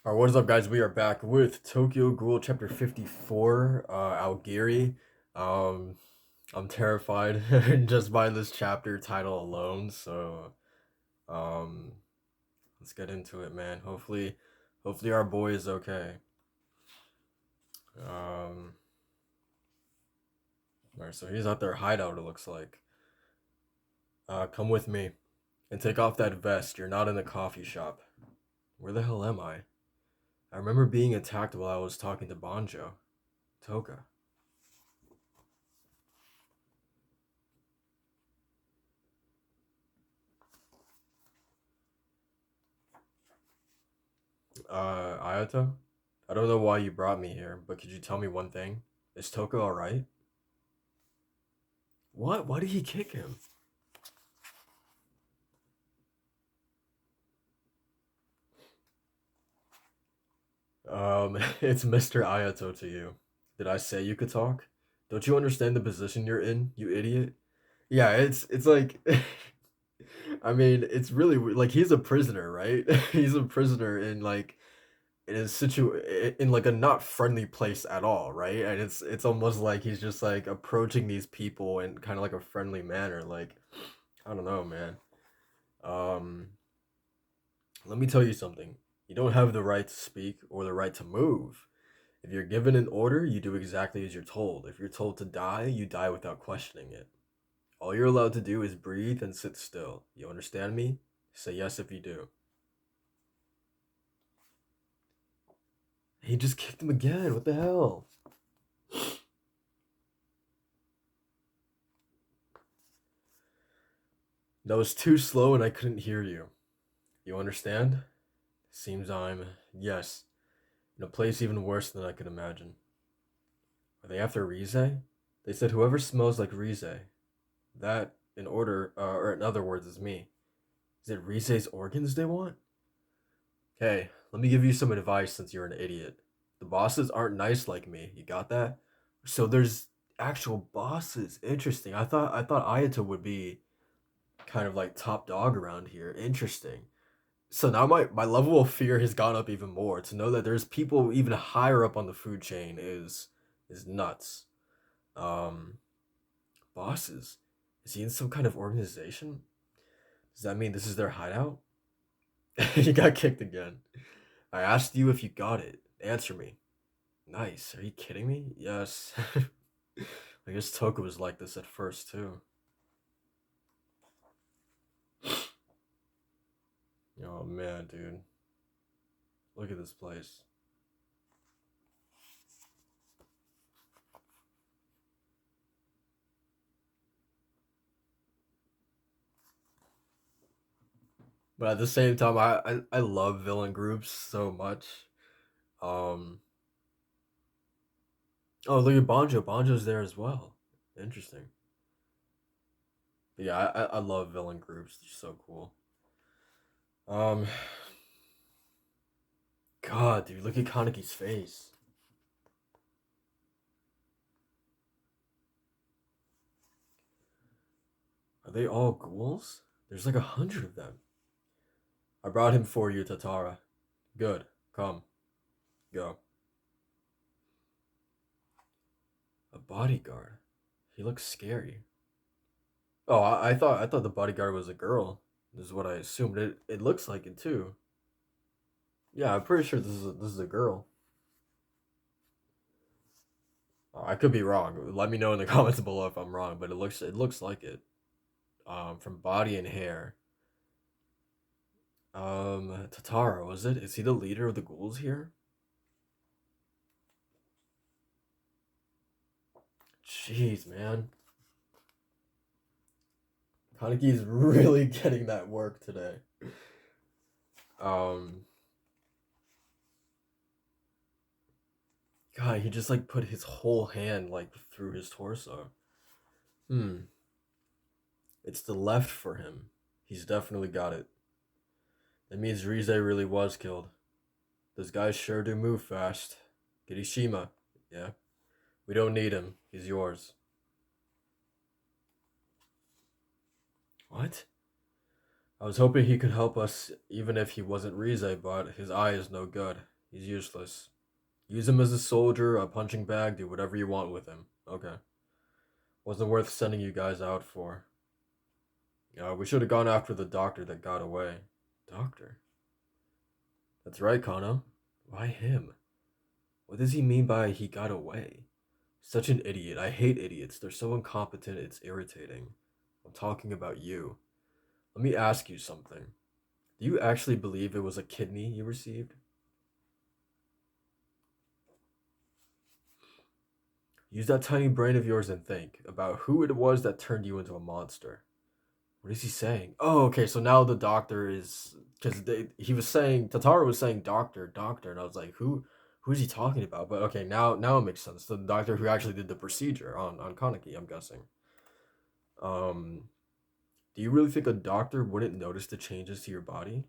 Alright, what is up, guys? We are back with Tokyo Ghoul Chapter 54, Aogiri. Um, I'm terrified just by this chapter title alone, so, um, let's get into it, man. Hopefully our boy is okay. Um, alright, so he's at their hideout, it looks like. Come with me, and take off that vest. You're not in the coffee shop. Where the hell am I? I remember being attacked while I was talking to Banjo. Toka. Ayato? I don't know why you brought me here, but could you tell me one thing? Is Toka alright? What? Why did he kick him? It's Mr. Ayato to you. Did I say you could talk? Don't you understand the position you're in, you idiot? Yeah, it's like I mean, it's really like he's a prisoner, right? He's a prisoner in like in like a not friendly place at all, right? And it's almost like he's just like approaching these people in kind of like a friendly manner. Like, I don't know, man. Um, Let me tell you something. You don't have the right to speak or the right to move. If you're given an order, you do exactly as you're told. If you're told to die, you die without questioning it. All you're allowed to do is breathe and sit still. You understand me? Say yes if you do. He just kicked him again. What the hell? That was too slow and I couldn't hear you. You understand? Seems I'm, yes, in a place even worse than I could imagine. Are they after Rize? They said whoever smells like Rize, that, or in other words, is me. Is it Rize's organs they want? Hey, let me give you some advice since you're an idiot. The bosses aren't nice like me. You got that? So there's actual bosses. Interesting. I thought Ayato would be kind of like top dog around here. Interesting. So now my level of fear has gone up even more. To know that there's people even higher up on the food chain is nuts. Um, Bosses. Is he in some kind of organization? Does that mean this is their hideout? He got kicked again. I asked you if you got it. Answer me. Nice. Are you kidding me? Yes. I guess Toka was like this at first too. Oh man, dude. Look at this place. But at the same time, I love villain groups so much. Um. Oh, look at Bonjo. Bonjo's there as well. Interesting. But yeah, I love villain groups. They're so cool. Um. God, dude, look at Kaneki's face. Are they all ghouls? There's like 100 of them. I brought him for you, Tatara. Good. Come. Go. A bodyguard. He looks scary. Oh, I thought the bodyguard was a girl. This is what I assumed. It looks like it too. Yeah, I'm pretty sure this is a girl. I could be wrong. Let me know in the comments below if I'm wrong, but it looks like it. From body and hair. Tatara, was it? Is he the leader of the ghouls here? Jeez, man. Kaneki's really getting that work today. Um, God, he just like put his whole hand like through his torso. Hmm. It's the left for him. He's definitely got it. That means Rize really was killed. Those guys sure do move fast. Kirishima, yeah. We don't need him. He's yours. What? I was hoping he could help us even if he wasn't Rize, but his eye is no good. He's useless. Use him as a soldier, a punching bag, do whatever you want with him. Okay. Wasn't worth sending you guys out for. We should have gone after the doctor that got away. Doctor? That's right, Kano. Why him? What does he mean by he got away? Such an idiot. I hate idiots. They're so incompetent, it's irritating. I'm talking about you. Let me ask you something. Do you actually believe it was a kidney you received? Use that tiny brain of yours and think about who it was that turned you into a monster. What is he saying? Oh, okay. So now the doctor is because he was saying Tatara was saying doctor, doctor, and I was like, who is he talking about? But okay, now it makes sense. The doctor who actually did the procedure on Kaneki, I'm guessing. Um, do you really think a doctor wouldn't notice the changes to your body?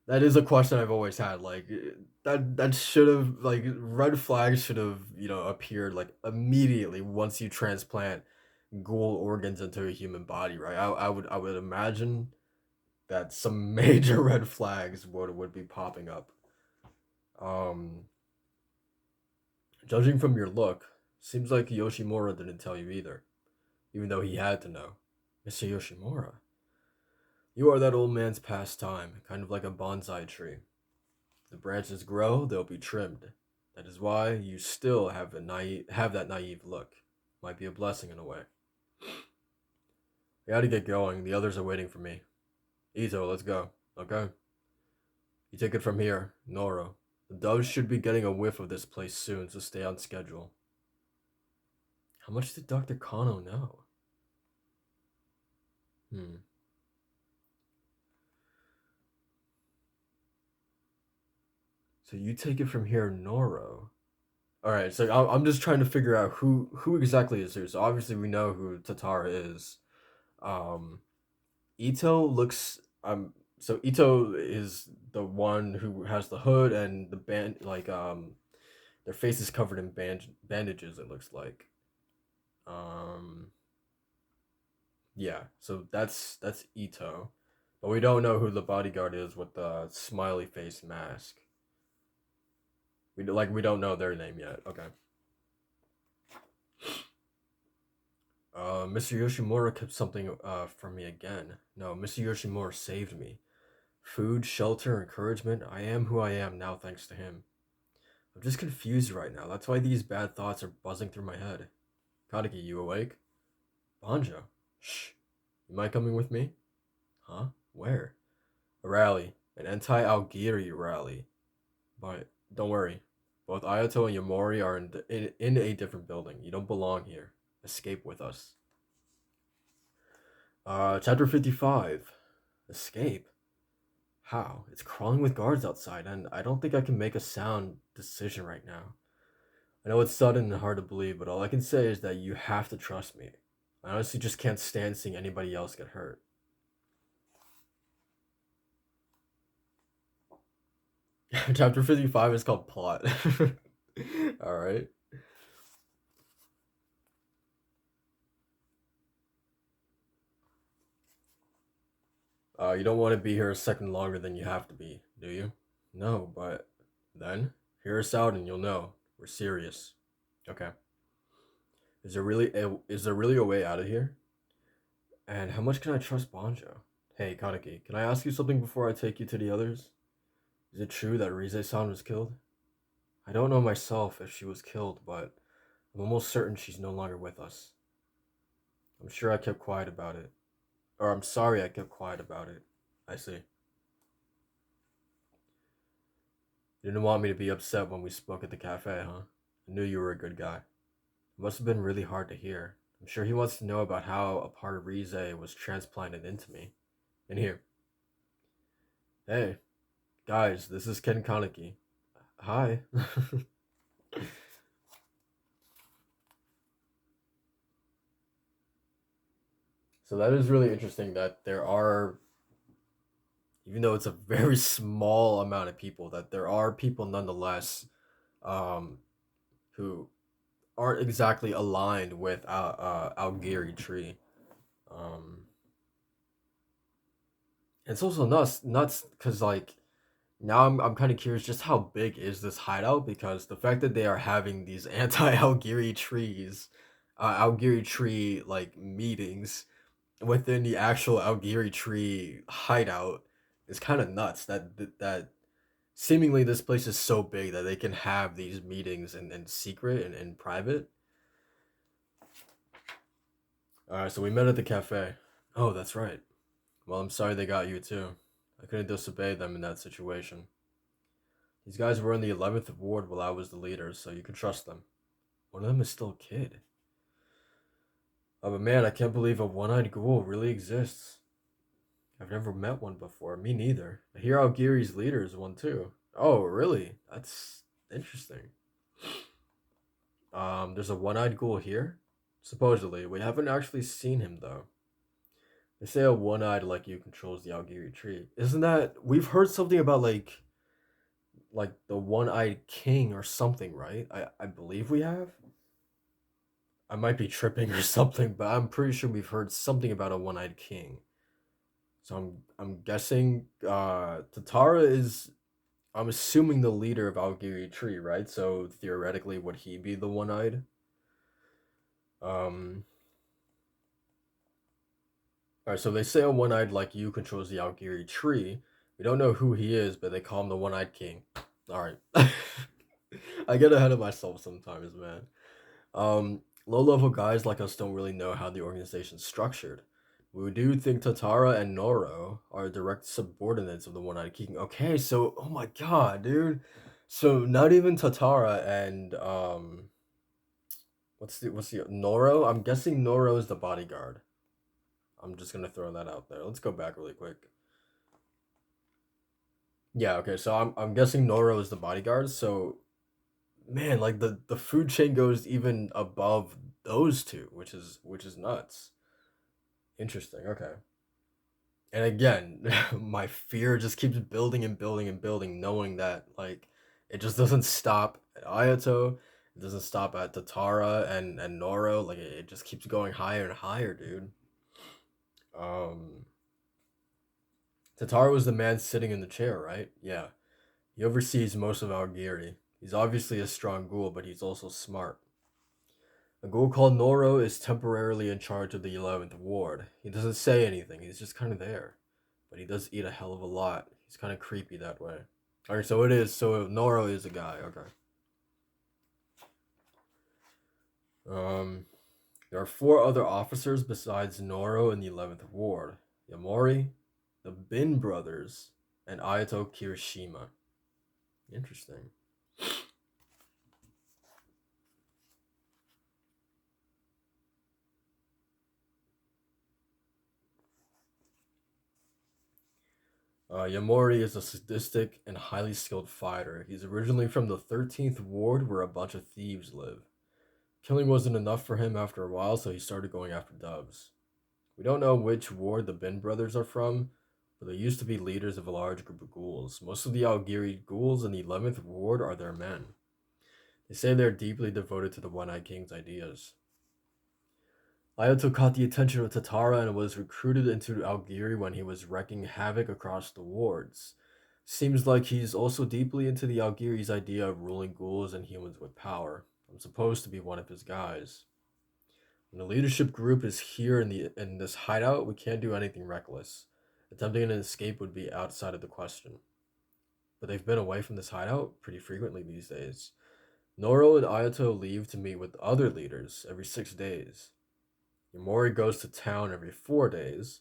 That is a question I've always had. Like that should have like red flags should have appeared like immediately once you transplant ghoul organs into a human body, right? I would imagine that some major red flags would be popping up. Um, Judging from your look, seems like Yoshimura didn't tell you either, even though he had to know. Mr. Yoshimura, you are that old man's pastime, kind of like a bonsai tree. The branches grow, they'll be trimmed. That is why you still have that naive look. Might be a blessing in a way. I gotta get going. The others are waiting for me. Ito, let's go. Okay? You take it from here, Noro. The doves should be getting a whiff of this place soon, so stay on schedule. How much did Dr. Kano know? Hmm. So you take it from here, Noro. Alright, so I'm just trying to figure out who exactly is who. So obviously we know who Tatara is. Um, Ito looks so Ito is the one who has the hood and the band their face is covered in bandages, it looks like. Um yeah, so that's Ito. But we don't know who the bodyguard is with the smiley face mask. We don't know their name yet. Okay. Mr. Yoshimura kept something from me again. No, Mr. Yoshimura saved me. Food, shelter, encouragement. I am who I am now thanks to him. I'm just confused right now. That's why these bad thoughts are buzzing through my head. Kadeki, you awake? Banjo. Shh. You mind coming with me? Huh? Where? A rally. An anti-Aogiri rally. But don't worry. Both Ayato and Yamori are in a different building. You don't belong here. Escape with us. Chapter 55. Escape? How? It's crawling with guards outside, and I don't think I can make a sound decision right now. I know it's sudden and hard to believe, but all I can say is that you have to trust me. I honestly just can't stand seeing anybody else get hurt. Chapter 55 is called Plot. Alright. You don't want to be here a second longer than you have to be, do you? No, but then hear us out and you'll know. We're serious. Okay. Is there really a way out of here? And how much can I trust Banjo? Hey, Kaneki, can I ask you something before I take you to the others? Is it true that Rize-san was killed? I don't know myself if she was killed, but I'm almost certain she's no longer with us. I'm sure I kept quiet about it. Or I'm sorry I kept quiet about it. I see. You didn't want me to be upset when we spoke at the cafe, huh? I knew you were a good guy. It must have been really hard to hear. I'm sure he wants to know about how a part of Rize was transplanted into me. In here. Hey, guys, this is Ken Kaneki. Hi. So that is really interesting that there are, even though it's a very small amount of people, that there are people nonetheless um, who aren't exactly aligned with Aogiri tree. Um, it's also nuts because like Now I'm kind of curious just how big is this hideout because the fact that they are having these anti-Aogiri trees, Aogiri tree like meetings within the actual Aogiri tree hideout is kind of nuts. That seemingly this place is so big that they can have these meetings in secret and in private. All right, so we met at the cafe. Oh, that's right. Well, I'm sorry they got you too. I couldn't disobey them in that situation. These guys were in the 11th ward while I was the leader, so you can trust them. One of them is still a kid. Oh, but man, I can't believe a one-eyed ghoul really exists. I've never met one before. Me neither. I hear Aogiri's leader is one too. Oh, really? That's interesting. There's a one-eyed ghoul here? Supposedly. We haven't actually seen him, though. They say a one-eyed like you controls the Aogiri tree. Isn't that... We've heard something about, like the one-eyed king or something, right? I believe we have? I might be tripping or something, but I'm pretty sure we've heard something about a one-eyed king. So I'm guessing Tatara is I'm assuming the leader of Aogiri Tree, right? So theoretically would he be the one-eyed? Um Alright, so they say a one-eyed like you controls the Aogiri Tree. We don't know who he is, but they call him the one-eyed king. Alright. I get ahead of myself sometimes, man. Low-level guys like us don't really know how the organization's structured. We do think Tatara and Noro are direct subordinates of the One-Eyed King. Okay, so oh my god, dude. So not even Tatara and what's the Noro? I'm guessing Noro is the bodyguard. I'm just gonna throw that out there. Let's go back really quick. Yeah, okay, so I'm guessing Noro is the bodyguard, so man, like the food chain goes even above those two, which is nuts. Interesting. Okay. And again, my fear just keeps building and building and building, knowing that like it just doesn't stop at Ayato, it doesn't stop at Tatara and Noro, like it just keeps going higher and higher, dude. Um, Tatara was the man sitting in the chair, right? Yeah. He oversees most of Aogiri. He's obviously a strong ghoul, but he's also smart. A ghoul called Noro is temporarily in charge of the 11th ward. He doesn't say anything, he's just kind of there. But he does eat a hell of a lot. He's kind of creepy that way. Alright, so it is. So Noro is a guy. Okay. Um, there are four other officers besides Noro in the 11th ward: Yamori, the Bin brothers, and Ayato Kirishima. Interesting. Yamori is a sadistic and highly skilled fighter. He's originally from the 13th ward where a bunch of thieves live. Killing wasn't enough for him after a while, so he started going after doves. We don't know which ward the Bin brothers are from, but they used to be leaders of a large group of ghouls. Most of the Aogiri ghouls in the 11th ward are their men. They say they're deeply devoted to the One-Eyed King's ideas. Ayato caught the attention of Tatara and was recruited into Aogiri when he was wreaking havoc across the wards. Seems like he's also deeply into the Aogiri's idea of ruling ghouls and humans with power. I'm supposed to be one of his guys. When the leadership group is here in this hideout, we can't do anything reckless. Attempting an escape would be outside of the question. But they've been away from this hideout pretty frequently these days. Noro and Ayato leave to meet with other leaders every 6 days. Yamori goes to town every 4 days,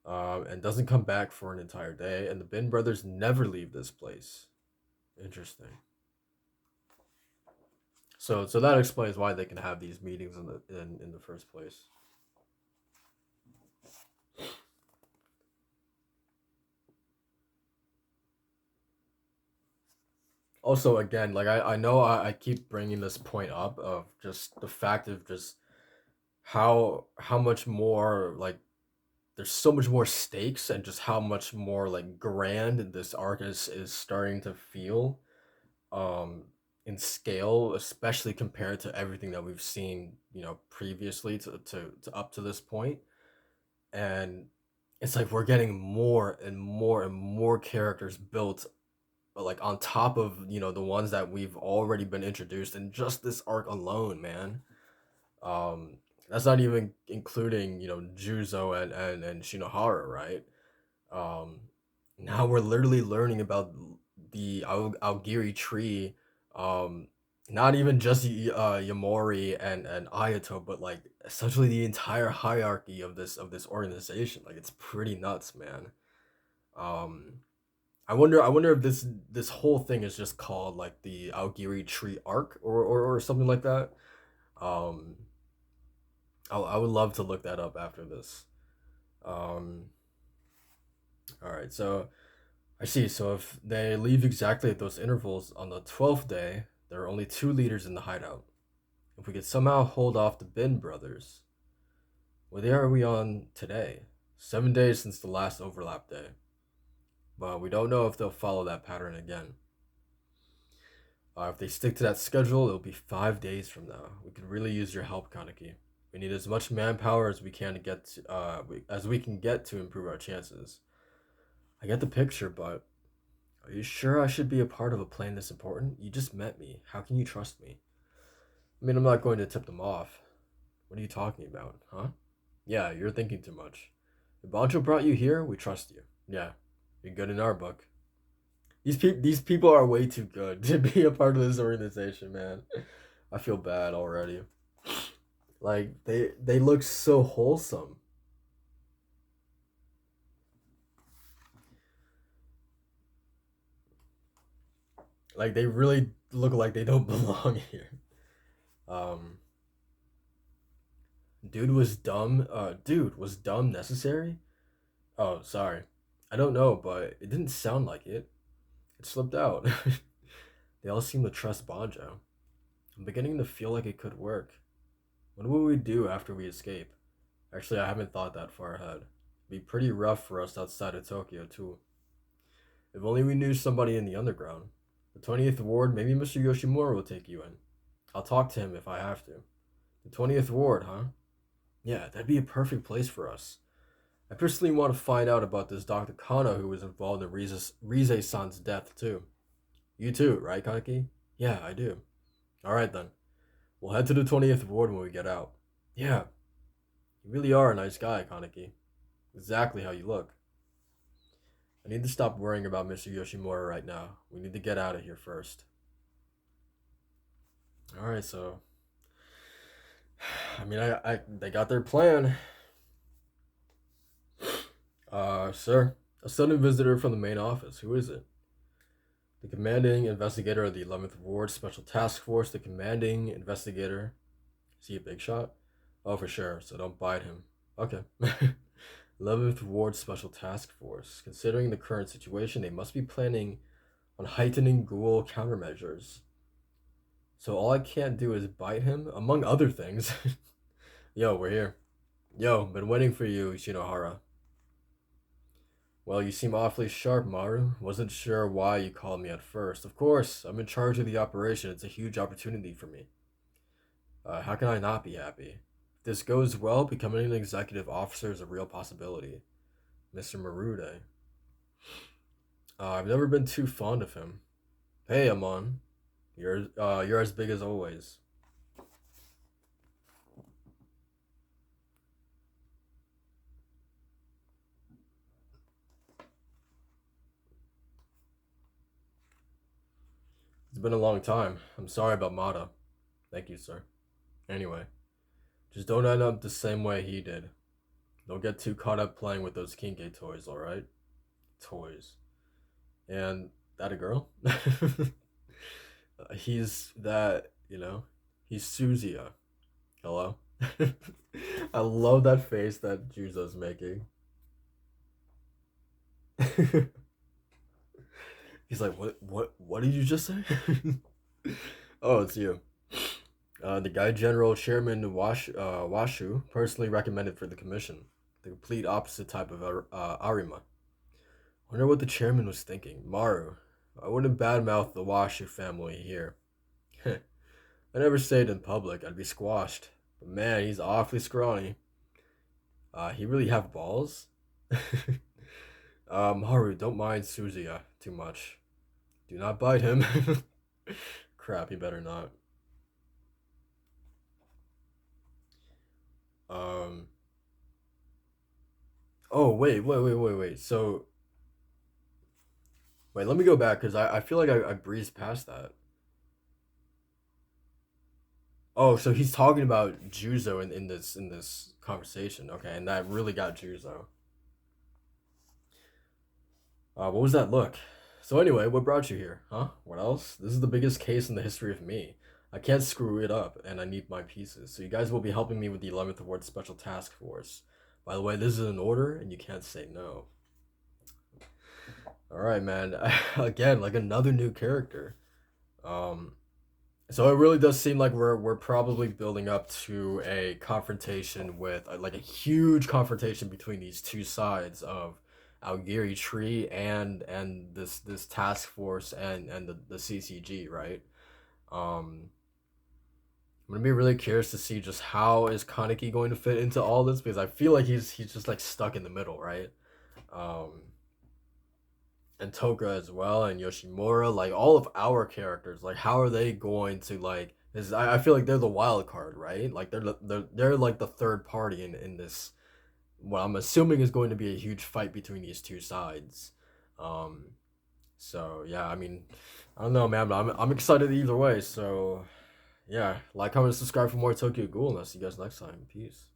and doesn't come back for an entire day. And the Bin brothers never leave this place. Interesting. So that explains why they can have these meetings in the first place. Also, again, like I know I keep bringing this point up of just the fact of just how much more like there's so much more stakes and just how much more like grand this arc is starting to feel um in scale, especially compared to everything that we've seen, previously to up to this point. And it's like we're getting more and more and more characters built, like on top of the ones that we've already been introduced in just this arc alone, man. Um, that's not even including Juzo and Shinohara, right? Um, Now we're literally learning about the Aogiri tree. Um, Not even just Yamori and Ayato, but like essentially the entire hierarchy of this organization. Like it's pretty nuts, man. Um, I wonder if this whole thing is just called like the Aogiri tree arc or something like that. Um, I would love to look that up after this. Um, all right, so I see. So if they leave exactly at those intervals on the 12th day, there are only two leaders in the hideout. If we could somehow hold off the Bin brothers, what day are we on today? 7 days since the last overlap day. But we don't know if they'll follow that pattern again. If they stick to that schedule, it'll be 5 days from now. We could really use your help, Kaneki. We need as much manpower as we can to get to, as we can get to improve our chances. I get the picture, but are you sure I should be a part of a plan this important? You just met me. How can you trust me? I mean, I'm not going to tip them off. What are you talking about, huh? Yeah, you're thinking too much. If Bancho brought you here, we trust you. Yeah, you're good in our book. These people are way too good to be a part of this organization, man. I feel bad already. Like they look so wholesome. Like they really look like they don't belong here. Um, dude was dumb necessary? Oh, sorry. I don't know, but it didn't sound like it. It slipped out. They all seem to trust Banjo. I'm beginning to feel like it could work. What will we do after we escape? Actually, I haven't thought that far ahead. It'd be pretty rough for us outside of Tokyo, too. If only we knew somebody in the underground. The 20th Ward, maybe Mr. Yoshimura will take you in. I'll talk to him if I have to. The 20th Ward, huh? Yeah, that'd be a perfect place for us. I personally want to find out about this Dr. Kano who was involved in Rize-san's death, too. You too, right, Kaneki? Yeah, I do. Alright then. We'll head to the 20th Ward when we get out. Yeah, you really are a nice guy, Kaneki. Exactly how you look. I need to stop worrying about Mr. Yoshimura right now. We need to get out of here first. Alright, so I mean I they got their plan. Sir, a sudden visitor from the main office. Who is it? The commanding investigator of the 11th Ward Special Task Force. The commanding investigator. Is he a big shot? Oh, for sure. So don't bite him. Okay. 11th Ward Special Task Force. Considering the current situation, they must be planning on heightening Ghoul countermeasures. So all I can't do is bite him, among other things. Yo, we're here. Yo, been waiting for you, Shinohara. Well, you seem awfully sharp, Maru. Wasn't sure why you called me at first. Of course, I'm in charge of the operation. It's a huge opportunity for me. How can I not be happy? If this goes well, becoming an executive officer is a real possibility. Mr. Marude. I've never been too fond of him. Hey, Amon. You're as big as always. It's been a long time. I'm sorry about Mata. Thank you, sir. Anyway, just don't end up the same way he did. Don't get too caught up playing with those Kinke toys, alright? Toys. And that a girl? He's that, he's Suzia. Hello? I love that face that Juzo's making. He's like, what did you just say? Oh, it's you. The guy General Chairman Washu personally recommended for the commission. The complete opposite type of Arima. Wonder what the chairman was thinking. Maru, I wouldn't badmouth the Washu family here. I never say it in public, I'd be squashed. But man, he's awfully scrawny. He really have balls? Haru, don't mind Suzuya too much. Do not bite him. Crap, he better not. Um. Oh wait. So wait, let me go back because I feel like I breezed past that. Oh, so he's talking about Juzo in this conversation. Okay, and that really got Juzo. What was that look? So anyway, what brought you here? Huh? What else? This is the biggest case in the history of me. I can't screw it up, and I need my pieces. So you guys will be helping me with the 11th Award Special Task Force. By the way, this is an order, and you can't say no. All right, man. Again, like another new character. Um, so it really does seem like we're probably building up to a confrontation with like a huge confrontation between these two sides of Aogiri Tree and this task force and the CCG, right? Um, I'm gonna be really curious to see just how is Kaneki going to fit into all this because I feel like he's just like stuck in the middle, right? Um, and Toka as well and Yoshimura, like all of our characters, like how are they going to like? Is I feel like they're the wild card, right? Like they're like the third party in this. What I'm assuming is going to be a huge fight between these two sides. Um, so yeah, I mean, I don't know, man, but I'm excited either way. So yeah, like, comment, subscribe for more Tokyo Ghoul, and I'll see you guys next time. Peace.